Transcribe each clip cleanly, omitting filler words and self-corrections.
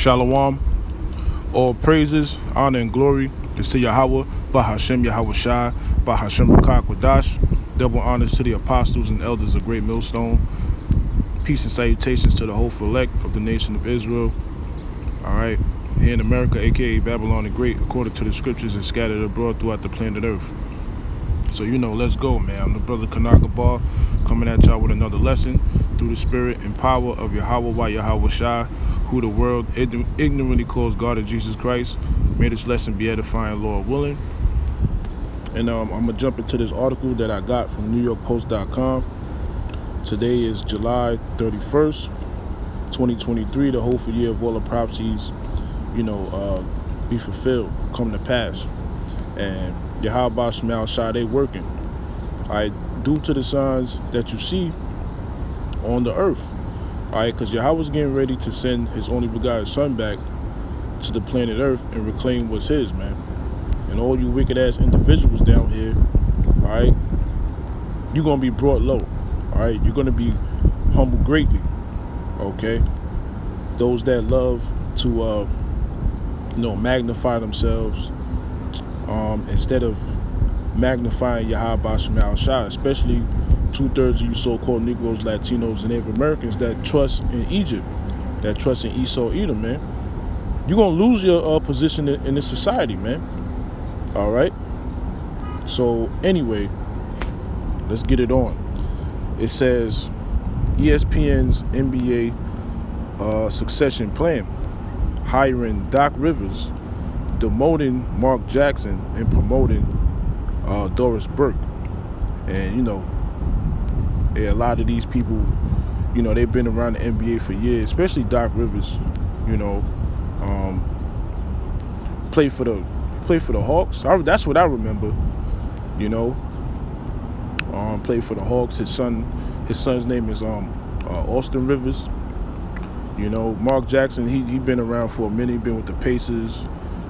Shalom. All praises, honor, and glory is to Yahweh, Bahashem Yahweh Shai, Bahashem Rakak Wadash. Double honors to the apostles and elders of Great Millstone. Peace and salutations to the hopeful elect of the nation of Israel. All right, here in America, aka Babylon the Great, according to the scriptures, and scattered abroad throughout the planet Earth. So let's go, man. I'm the brother Kanaka Bar, coming at y'all with another lesson through the spirit and power of Yahweh Yahweh Shai, who the world ignorantly calls God and Jesus Christ. May this lesson be edifying, Lord willing. And I'm gonna jump into this article that I got from NewYorkPost.com. Today is July 31st, 2023. The hopeful year of all the prophecies, be fulfilled, come to pass. And Yahweh Shai Shai, they working. All right, due to the signs that you see on the earth. All right, because Yahweh's getting ready to send his only begotten son back to the planet Earth and reclaim what's his, man. And all you wicked ass individuals down here, all right, you're going to be brought low. All right, you're going to be humbled greatly. Okay, those that love to magnify themselves instead of magnifying Yahweh Shai Shai, especially 2/3 of you so-called Negroes, Latinos, and Native Americans that trust in Egypt, that trust in Esau Edom, man. You're going to lose your position in this society, man. All right? So, anyway, let's get it on. It says, ESPN's NBA succession plan, hiring Doc Rivers, demoting Mark Jackson, and promoting Doris Burke. And, a lot of these people, they've been around the NBA for years, especially Doc Rivers, played for the Hawks. That's what I remember, played for the Hawks. His son's name is Austin Rivers. Mark Jackson, he been around for a minute. He been with the Pacers,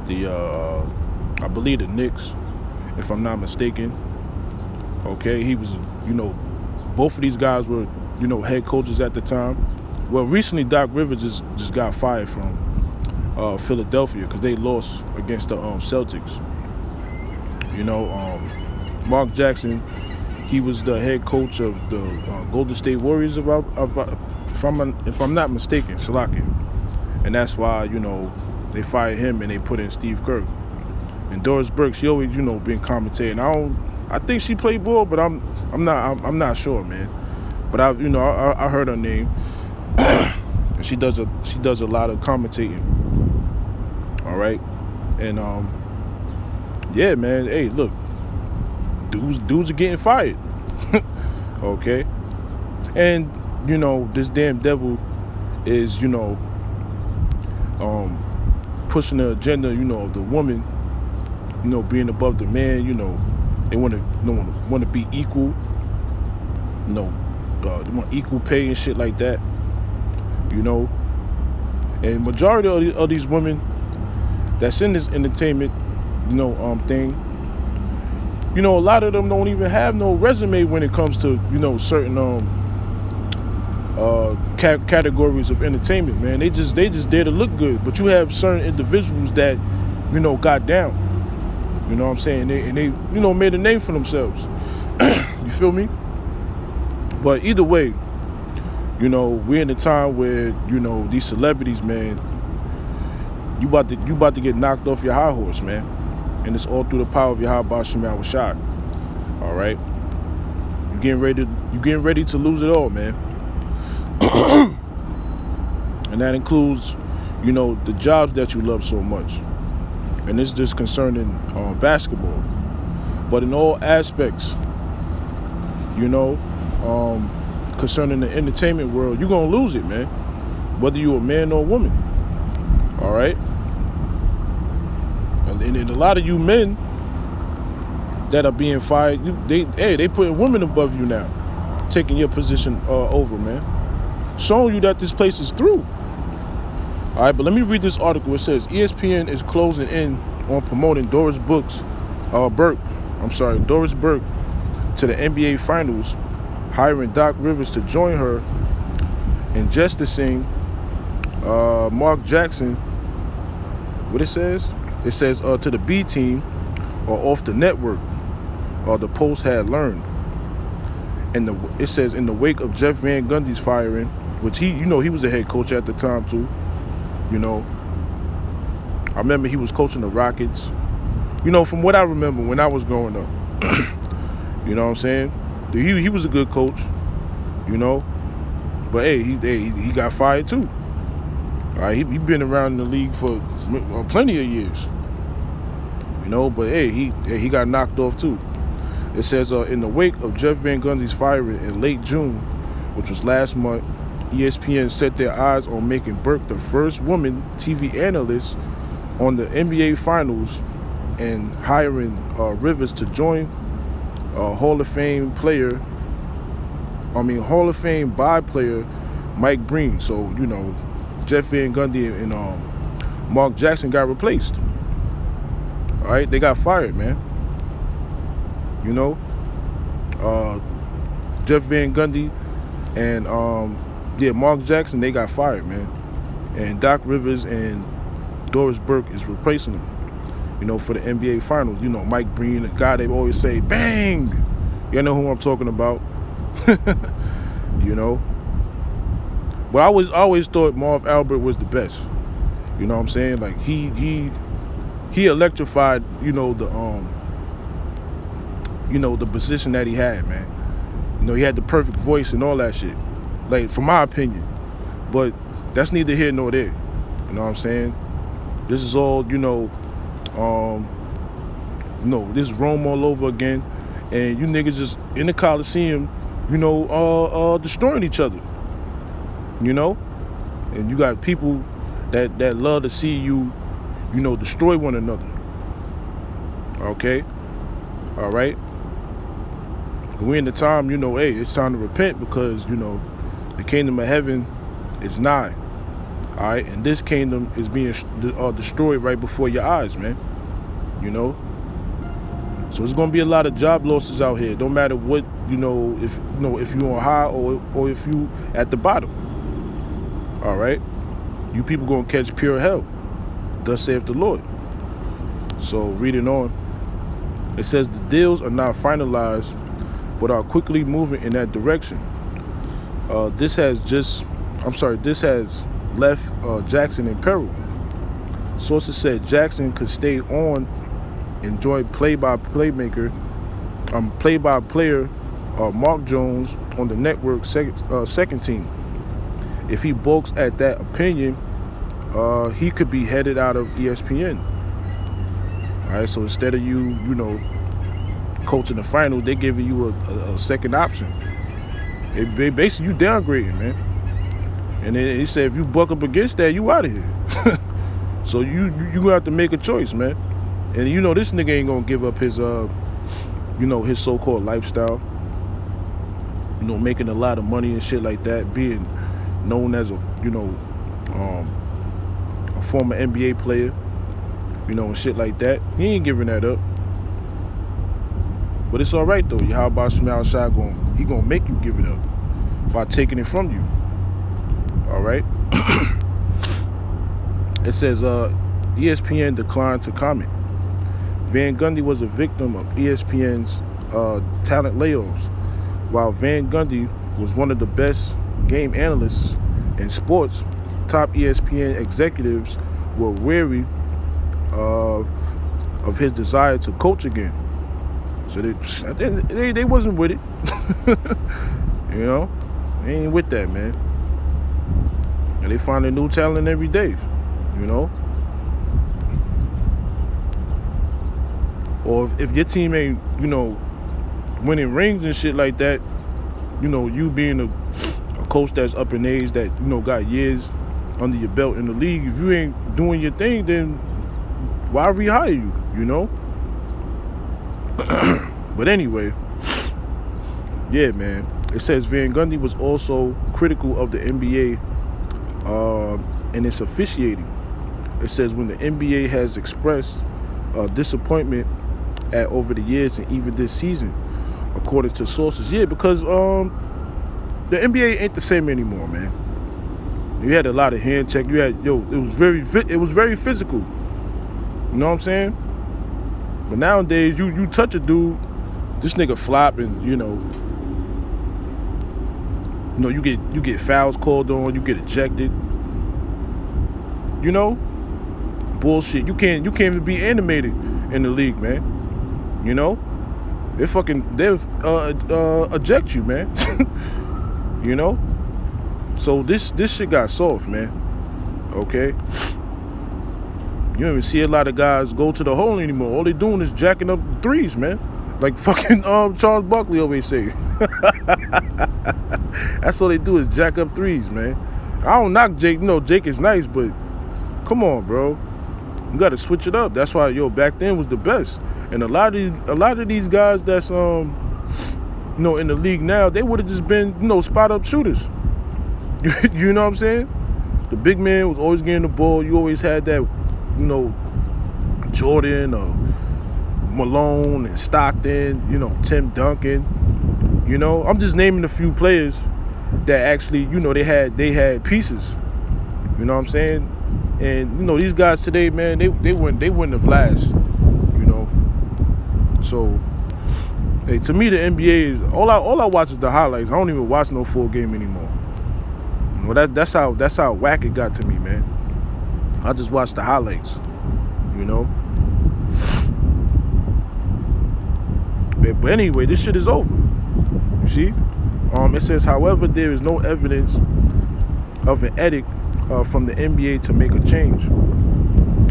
I believe the Knicks, if I'm not mistaken. Okay, he was, both of these guys were, head coaches at the time. Well, recently Doc Rivers just got fired from Philadelphia because they lost against the Celtics. Mark Jackson, he was the head coach of the Golden State Warriors, if I'm not mistaken, Salaki. And that's why, they fired him and they put in Steve Kerr. And Doris Burke, she always, been commentating. I think she played ball, but I'm not sure, man. But I heard her name. And she does a lot of commentating. All right, and yeah, man. Hey, look, dudes are getting fired. Okay, and this damn devil is pushing the agenda. The woman, being above the man. They want to be equal. They want equal pay and shit like that. And majority of these women that's in this entertainment, thing, a lot of them don't even have no resume when it comes to, certain categories of entertainment, man. They just there to look good. But you have certain individuals that, got down. You know what I'm saying? And they made a name for themselves. You feel me? But either way, we're in a time where, these celebrities, man, you about to get knocked off your high horse, man. And it's all through the power of Yahweh Shai Shai. All right? You getting ready to lose it all, man. And that includes, the jobs that you love so much. And it's just concerning basketball. But in all aspects, concerning the entertainment world, you're going to lose it, man. Whether you're a man or a woman. All right? And a lot of you men that are being fired, they putting women above you now. Taking your position over, man. Showing you that this place is through. All right, but let me read this article. It says, ESPN is closing in on promoting Doris Burke to the NBA Finals, hiring Doc Rivers to join her in justicing Mark Jackson, what it says? It says to the B team or off the network, the Post had learned. And it says in the wake of Jeff Van Gundy's firing, which he was a head coach at the time too. I remember he was coaching the Rockets. From what I remember when I was growing up. You know what I'm saying? He was a good coach, But hey, he got fired too. All right, he been around in the league for plenty of years. But hey, he got knocked off too. It says in the wake of Jeff Van Gundy's firing in late June, which was last month, ESPN set their eyes on making Burke the first woman TV analyst on the NBA Finals and hiring Rivers to join Hall of Fame by player Mike Breen. So, Jeff Van Gundy and Mark Jackson got replaced. All right, they got fired, man. Jeff Van Gundy and Mark Jackson, they got fired, man. And Doc Rivers and Doris Burke is replacing them, for the NBA Finals. Mike Breen, the guy they always say, bang! You know who I'm talking about. But I always thought Marv Albert was the best. You know what I'm saying? Like he electrified, the position that he had, man. He had the perfect voice and all that shit. Like, from my opinion. But that's neither here nor there. You know what I'm saying? This is all, this is Rome all over again. And you niggas just in the Coliseum, destroying each other. And you got people that love to see you, destroy one another. Okay? All right? We in the time, hey, it's time to repent because, the kingdom of heaven is nigh. All right? And this kingdom is being destroyed right before your eyes, man. So it's going to be a lot of job losses out here. Don't matter what, if you're on high or if you at the bottom. All right? You people going to catch pure hell. Thus saith the Lord. So reading on. It says the deals are not finalized, but are quickly moving in that direction. This has left Jackson in peril. Sources said Jackson could stay on and join play-by-player Mark Jones on the network's second team. If he balks at that opinion, he could be headed out of ESPN. All right, so instead of you coaching the final, they're giving you a second option. It basically, you downgrading, man. And then he said if you buck up against that, you out of here. So you have to make a choice, man. And this nigga ain't gonna give up his his so-called lifestyle. Making a lot of money and shit like that, being known as a former NBA player, and shit like that. He ain't giving that up. But it's all right though. Yahweh Shemel Shai he gonna make you give it up by taking it from you. All right. It says ESPN declined to comment. Van Gundy was a victim of ESPN's talent layoffs. While Van Gundy was one of the best game analysts in sports, top ESPN executives were wary of his desire to coach again. So they wasn't with it. They ain't with that, man. And they find a new talent every day, Or if your team ain't, winning rings and shit like that, you being a coach that's up in age that, got years under your belt in the league, if you ain't doing your thing, then why rehire you, But anyway, yeah, man. It says Van Gundy was also critical of the NBA and its officiating. It says when the NBA has expressed disappointment at over the years and even this season, according to sources. Yeah, because the NBA ain't the same anymore, man. You had a lot of hand check. You had it was very physical. You know what I'm saying? But nowadays, you touch a dude, this nigga flop, and you get fouls called on, you get ejected. You know, bullshit. You can't even be animated in the league, man. You know, they'll eject you, man. You know, so this shit got soft, man. Okay. You don't even see a lot of guys go to the hole anymore. All they doing is jacking up threes, man. Like fucking Charles Barkley always say. That's all they do is jack up threes, man. I don't knock Jake. Jake is nice, but come on, bro. You got to switch it up. That's why, back then was the best. And a lot of these guys that's in the league now, they would have just been spot up shooters. You know what I'm saying? The big man was always getting the ball. You always had that. Jordan or Malone and Stockton, Tim Duncan. I'm just naming a few players that actually, they had pieces. You know what I'm saying? And these guys today, man, they wouldn't have last. So, hey, to me the NBA is all I watch is the highlights. I don't even watch no full game anymore. That's how whack it got to me, man. I just watch the highlights, But anyway, this shit is over. You see? It says, however, there is no evidence of an edict from the NBA to make a change.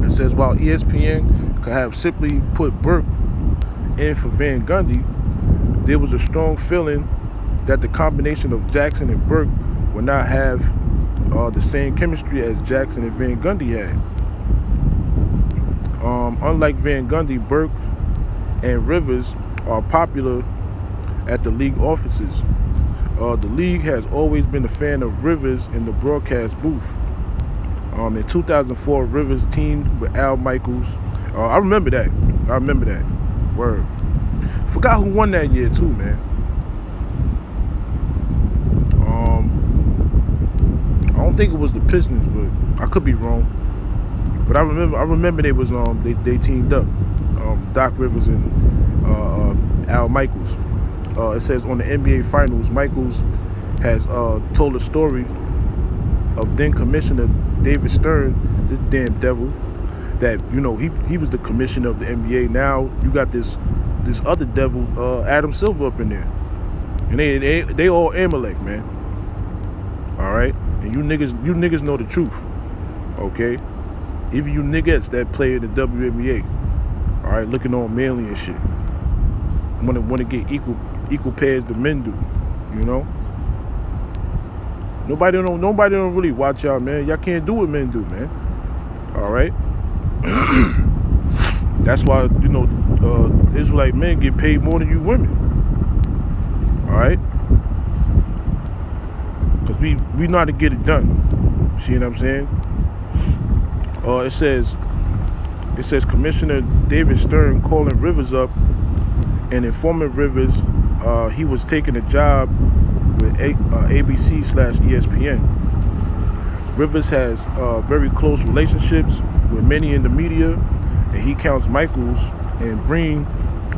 It says, while ESPN could have simply put Burke in for Van Gundy, there was a strong feeling that the combination of Jackson and Burke would not have the same chemistry as Jackson and Van Gundy had. Unlike Van Gundy, Burke and Rivers are popular at the league offices. The league has always been a fan of Rivers in the broadcast booth. In 2004, Rivers teamed with Al Michaels. I remember that. Word. Forgot who won that year too, man. I don't think it was the Pistons, but I could be wrong. But I remember they was they teamed up. Doc Rivers and Al Michaels. It says on the NBA Finals, Michaels has told a story of then Commissioner David Stern, this damn devil, that he was the commissioner of the NBA. Now you got this other devil, Adam Silver, up in there, and they all Amalek, man. All right, and you niggas know the truth, okay? Even you niggas that play in the WNBA, all right, looking all manly and shit, want to get equal pay as the men do, Nobody don't really watch y'all, man. Y'all can't do what men do, man. All right. That's why Israelite men get paid more than you women. All right. Because we know how to get it done. See what I'm saying? It says Commissioner David Stern calling Rivers up and informing Rivers he was taking a job with ABC/ESPN. Rivers has very close relationships with many in the media, and he counts Michaels and Breen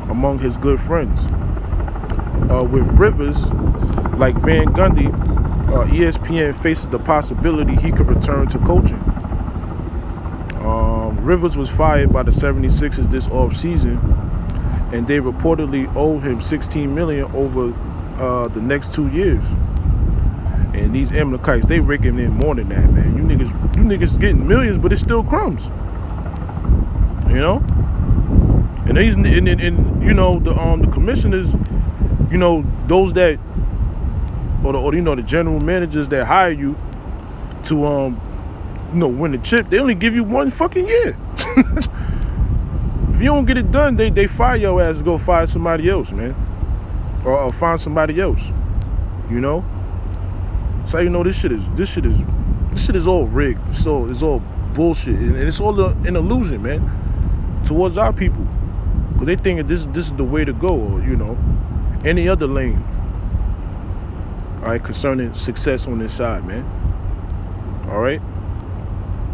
among his good friends. With Rivers, like Van Gundy, ESPN faces the possibility he could return to coaching. Rivers was fired by the 76ers this offseason, and they reportedly owe him $16 million over the next 2 years. And these Amalekites, they raking in more than that, man. You niggas getting millions, but it's still crumbs. And these and the commissioners, those that or the general managers that hire you to win the chip, they only give you one fucking year. If you don't get it done, they fire your ass to go fire somebody else, man. Or find somebody else. So this shit is all rigged. So it's all bullshit, and it's all an illusion, man, towards our people, because they think that this is the way to go, or any other lane. All right, concerning success on this side, man. All right.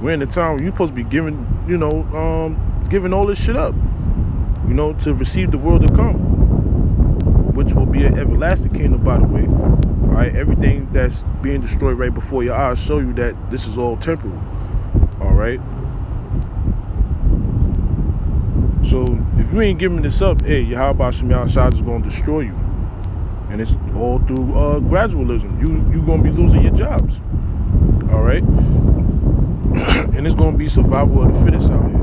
We're in the time where you're supposed to be giving, giving all this shit up, to receive the world to come, which will be an everlasting kingdom, by the way. All right. Everything that's being destroyed right before your eyes show you that this is all temporal. All right. So if you ain't giving this up, hey, Yahweh Shem Yahushua is going to destroy you. And it's all through gradualism. You going to be losing your jobs. All right? And it's going to be survival of the fittest out here.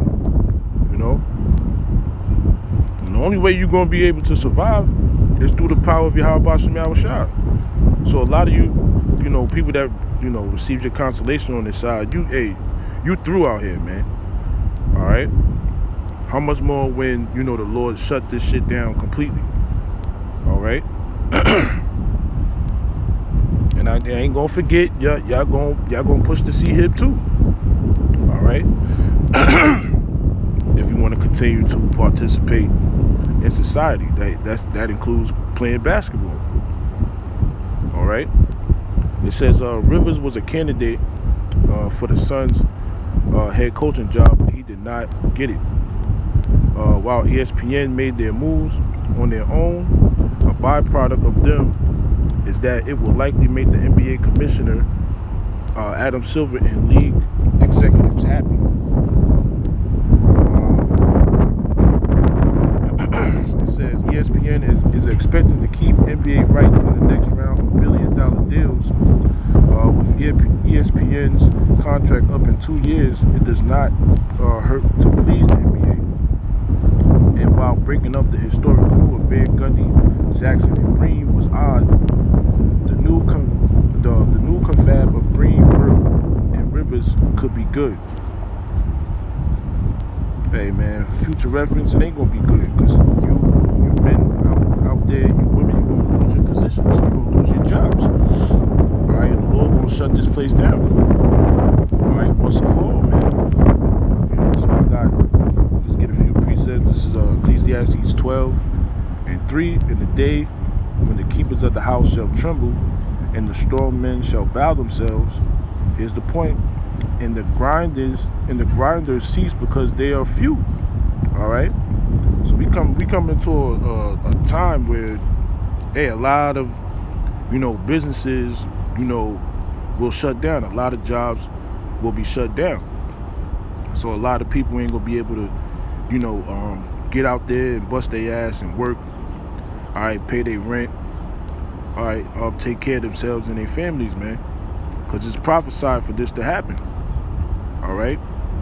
And the only way you're going to be able to survive is through the power of Yahweh Shem Yahushua. So a lot of you people that, received your consolation on this side, you through out here, man. All right? How much more when, the Lord shut this shit down completely? All right? And I ain't gonna forget, y'all gonna push the C-hip too. All right? If you want to continue to participate in society, that includes playing basketball. All right? It says Rivers was a candidate for the Suns' head coaching job, but he did not get it. While ESPN made their moves on their own, a byproduct of them is that it will likely make the NBA commissioner, Adam Silver, and league executives happy. It says ESPN is expecting to keep NBA rights in the next round of billion-dollar deals. With ESPN's contract up in 2 years, it does not hurt to please the NBA. And while breaking up the historic crew of Van Gundy, Jackson, and Breen was odd, the new confab of Breen, Burke, and Rivers could be good. Hey man, future reference, it ain't gonna be good because you men out there, you women, you gonna lose your positions, you gonna lose your jobs. All right, and the Lord gonna shut this place down. All right, once and for all, man. So I got just get a few precepts. This is Ecclesiastes 12:3. In the day when the keepers of the house shall tremble, and the strong men shall bow themselves. Here's the point. And the grinders cease because they are few. All right. So we come into a time where, a lot of businesses will shut down. A lot of jobs will be shut down. So a lot of people ain't gonna be able to get out there and bust their ass and work. All right, pay their rent. All right, take care of themselves and their families, man. Because it's prophesied for this to happen. All right?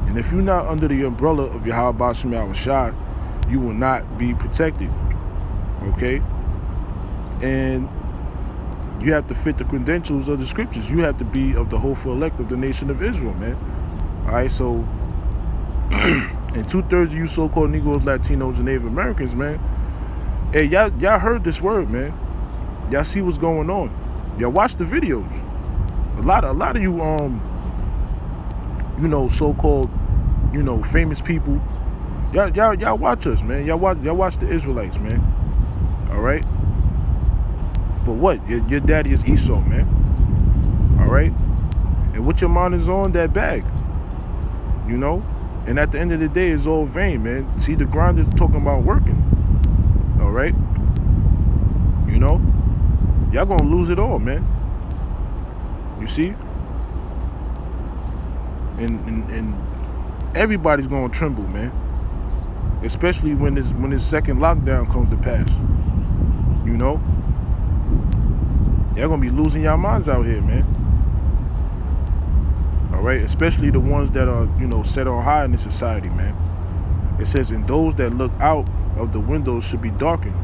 And if you're not under the umbrella of Yahweh Shem Yahushua, you will not be protected. Okay? And you have to fit the credentials of the scriptures. You have to be of the hopeful elect of the nation of Israel, man. All right? So, and 2/3 of you so-called Negroes, Latinos, and Native Americans, man, hey, y'all heard this word, man. Y'all see what's going on. Y'all watch the videos. A lot of you, so-called, famous people. Y'all watch us, man. Y'all watch the Israelites, man. All right. But what? Your daddy is Esau, man. All right. And what your mind is on, that bag. And at the end of the day, it's all vain, man. See, the grinders talking about working. All right. Y'all gonna lose it all, man. You see? And everybody's gonna tremble, man. Especially when this second lockdown comes to pass. Y'all gonna be losing y'all minds out here, man. All right, especially the ones that are, set on high in this society, man. It says, and those that look out of the windows should be darkened.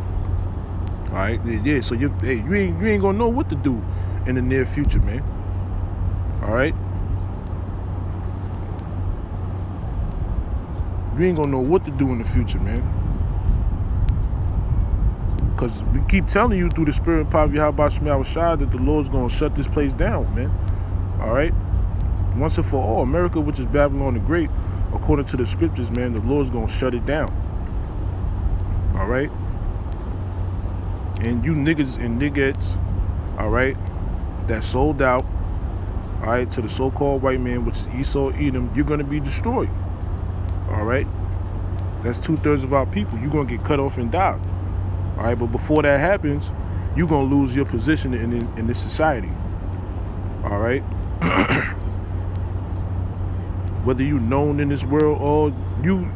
All right, yeah. So you ain't gonna know what to do in the near future, man. All right, you ain't gonna know what to do in the future, man. Because we keep telling you through the spirit and power of Yahweh Shem Yahushua that the Lord's gonna shut this place down, man. All right, once and for all, America, which is Babylon the Great, according to the scriptures, man, the Lord's gonna shut it down. All right. And you niggas and niggettes, all right, that sold out, all right, to the so-called white man, which is Esau, Edom, you're going to be destroyed, all right? That's 2/3 of our people. You're going to get cut off and die, all right? But before that happens, you're going to lose your position in this society, all right? Whether you known in this world or you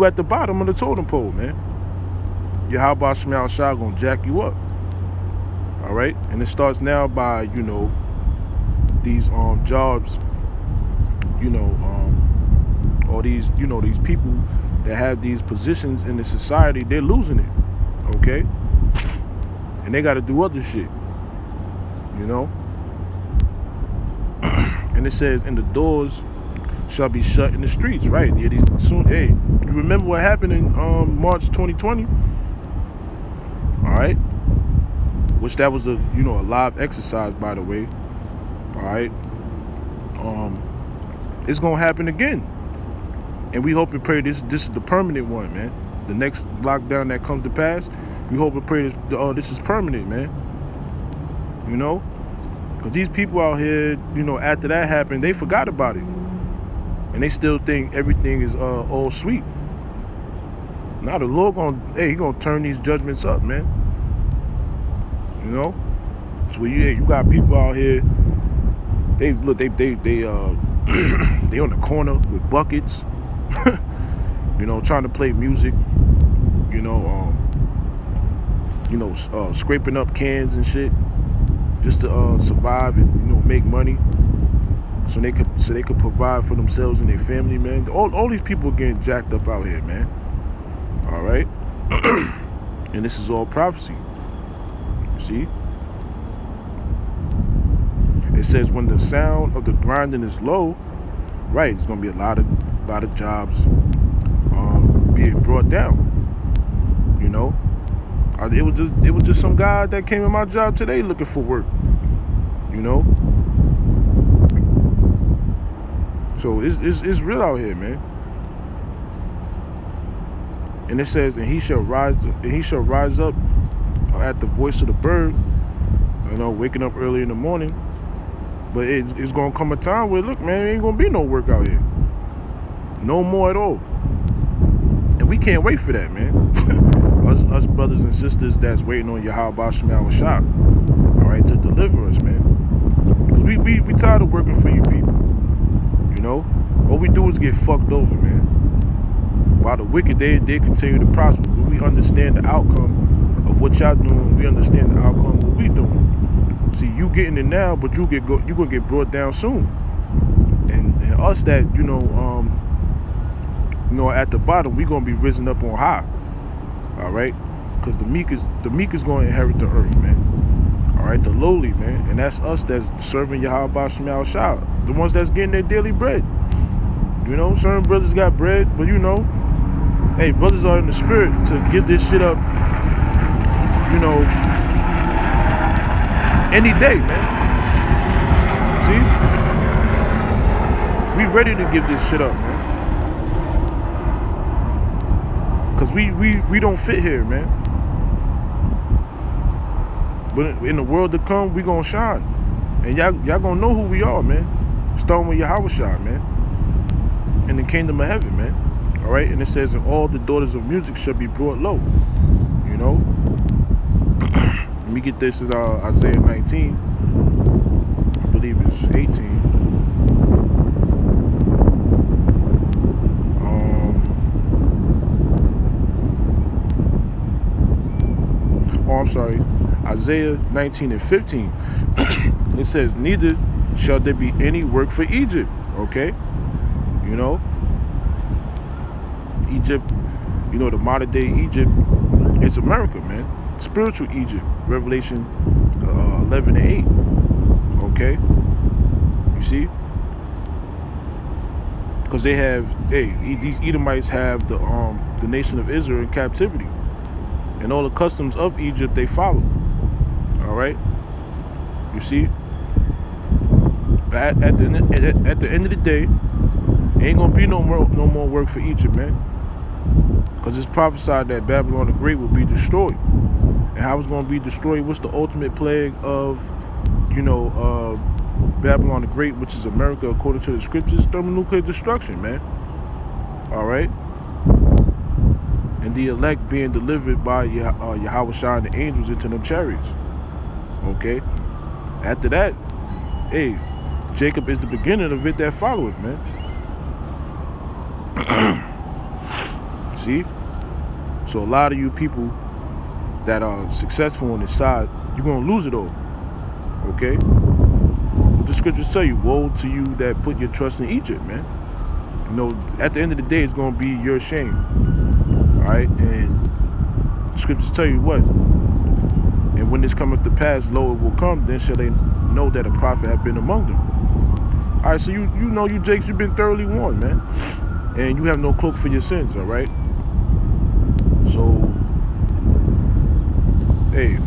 at the bottom of the totem pole, man. Yahweh Shema Shah gonna jack you up. All right? And it starts now by, these jobs, or these, these people that have these positions in the society, they're losing it. Okay? And they gotta do other shit. And it says, and the doors shall be shut in the streets, right? Yeah, you remember what happened in March 2020? All right, which that was a live exercise, by the way. All right, it's gonna happen again, and we hope and pray this is the permanent one, man. The next lockdown that comes to pass, we hope and pray this is permanent, man. Because these people out here, after that happened, they forgot about it. And they still think everything is all sweet. Now the Lord he gonna turn these judgments up, man. So you got people out here. They they on the corner with buckets, trying to play music. Scraping up cans and shit just to survive and make money. So they could provide for themselves and their family, man. All these people getting jacked up out here, man. All right, and this is all prophecy. See, it says when the sound of the grinding is low, right? It's gonna be a lot of jobs being brought down. It was just some guy that came in my job today looking for work. So it's real out here, man. And it says, and he shall rise up at the voice of the bird, waking up early in the morning. But it's gonna come a time where, look, man, there ain't gonna be no work out here. No more at all. And we can't wait for that, man. us brothers and sisters that's waiting on Yahweh Shema Shah, all right, to deliver us, man. Because we tired of working for you people. All we do is get fucked over, man. While the wicked, they continue to prosper. But we understand the outcome of what y'all doing. We understand the outcome of what we doing. See, you getting it now, but you gonna get brought down soon. And us that at the bottom, we gonna be risen up on high. All right, because the meek is gonna inherit the earth, man. All right, the lowly, man, and that's us that's serving Yahweh Shema Shah, the ones that's getting their daily bread. Certain brothers got bread, but hey, brothers are in the spirit to give this shit up, any day, man. See? We ready to give this shit up, man. Because we don't fit here, man. But in the world to come, we gonna shine. And y'all gonna know who we are, man. Starting with Yahweh Shah, man. In the kingdom of heaven, man. All right, and it says, and all the daughters of music shall be brought low. Let me get this in Isaiah 19. I believe it's 18. I'm sorry. Isaiah 19 and 15. It says, neither shall there be any work for Egypt. Okay? Egypt, the modern day Egypt, it's America, man. Spiritual Egypt. Revelation 11 and 8. Okay? You see? Because these Edomites have the nation of Israel in captivity. And all the customs of Egypt they follow. All right? You see? But at the end of the day, ain't gonna be no more work for Egypt, man. Because it's prophesied that Babylon the Great will be destroyed. And how it's gonna be destroyed? What's the ultimate plague of, Babylon the Great, which is America according to the scriptures, thermonuclear destruction, man. All right? And the elect being delivered by Yahweh Shai and the angels into them chariots. Okay? After that, hey, Jacob is the beginning of it that followeth, man. See? So a lot of you people that are successful on this side, you're going to lose it all. Okay? What the scriptures tell you, woe to you that put your trust in Egypt, man. You know, at the end of the day, it's going to be your shame. All right? And the scriptures tell you what? And when this cometh to pass, lo, it will come, then shall they know that a prophet have been among them. All right, so you know, you Jakes, you've been thoroughly warned, man. And you have no cloak for your sins, all right? So, hey,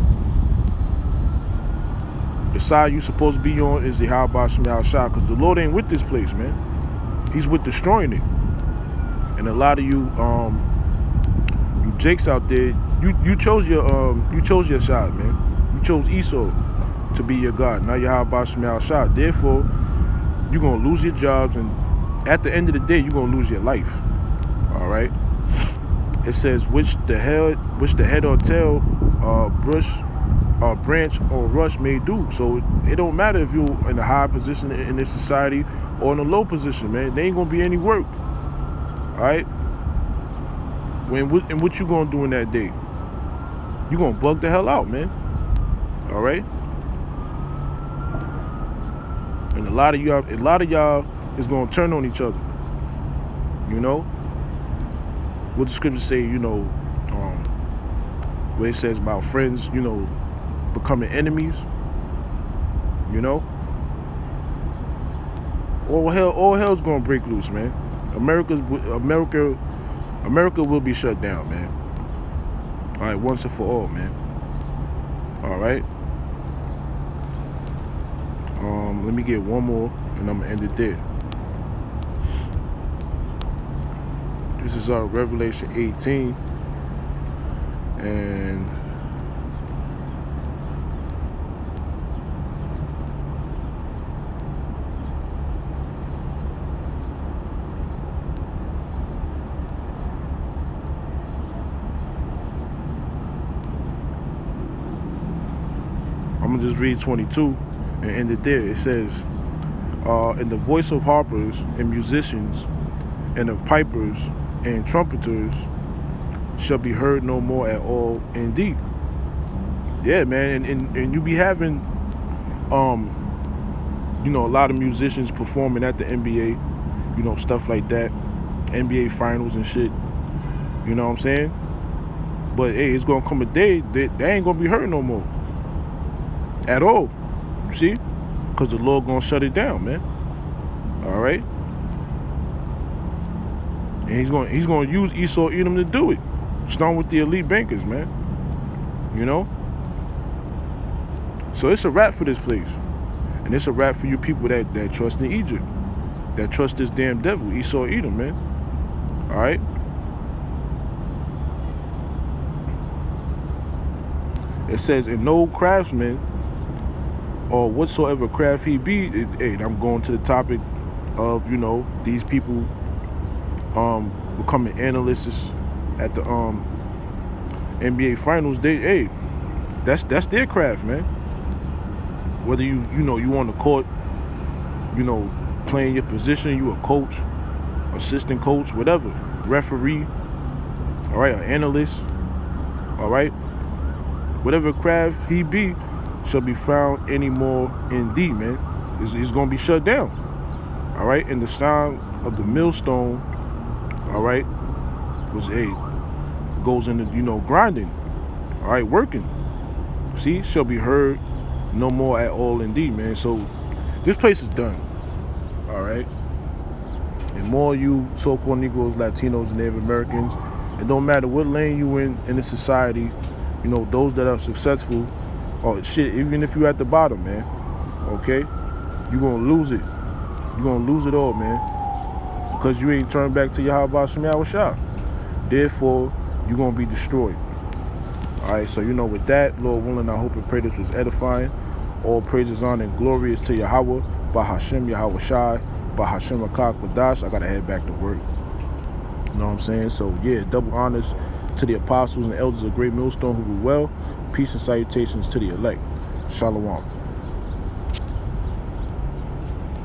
the side you supposed to be on is the Yahweh Shem Shah, because the Lord ain't with this place, man. He's with destroying it. And a lot of you Jakes out there, you chose your side, man. You chose Esau to be your God, not Yahweh Shem Shah. Therefore, you're gonna lose your jobs, and at the end of the day, you're gonna lose your life. All right. It says, which the head or tail, branch or rush may do. So it don't matter if you're in a high position in this society or in a low position, man. There ain't gonna be any work. All right. And what you gonna do in that day? You gonna bug the hell out, man. All right. And a lot of y'all is gonna turn on each other. You know. What the scriptures say, you know, where it says about friends, you know, becoming enemies, you know. All hell's gonna break loose, man. America will be shut down, man. All right, once and for all, man. All right. Let me get one more, and I'm gonna end it there. This is Revelation 18, and I'm gonna just read 22 and end it there. It says, "In the voice of harpers and musicians, and of pipers and trumpeters shall be heard no more at all in thee." Yeah, man, and you be having, you know, a lot of musicians performing at the NBA, you know, stuff like that, NBA finals and shit. You know what I'm saying? But hey, it's gonna come a day that they ain't gonna be heard no more at all. You see? Because the Lord gonna shut it down, man. All right. And he's gonna use Esau Edom to do it. Starting with the elite bankers, man. You know? So it's a wrap for this place. And it's a wrap for you people that trust in Egypt. That trust this damn devil, Esau Edom, man. Alright? It says, "And no craftsman, or whatsoever craft he be," hey, I'm going to the topic of, you know, these people becoming analysts at the NBA finals. That's their craft, man. Whether you on the court, you know, playing your position, you a coach, assistant coach, whatever, referee, all right, an analyst, all right, whatever craft he be shall be found anymore in thee, man. It's gonna be shut down, all right. And the sound of the millstone, all right, goes into, you know, grinding, all right, working. See, shall be heard no more at all in thee, man. So this place is done, all right. And more you so-called Negroes, Latinos, and Native Americans, it don't matter what lane you in the society, you know, those that are successful, or shit, even if you at the bottom, man, okay, you're gonna lose it. You're gonna lose it all, man, because you ain't turned back to Yahweh Shem Shah. Therefore, you're gonna be destroyed. All right, so, you know, with that, Lord willing, I hope and pray this was edifying. All praises, honor, and glory is to Yahweh, Bahashem Yahweh Shai, Bahashem Akakwadash. I gotta head back to work. You know what I'm saying? So yeah, double honors to the apostles and elders of Great Millstone who rule well. Peace and salutations to the elect. Shalom.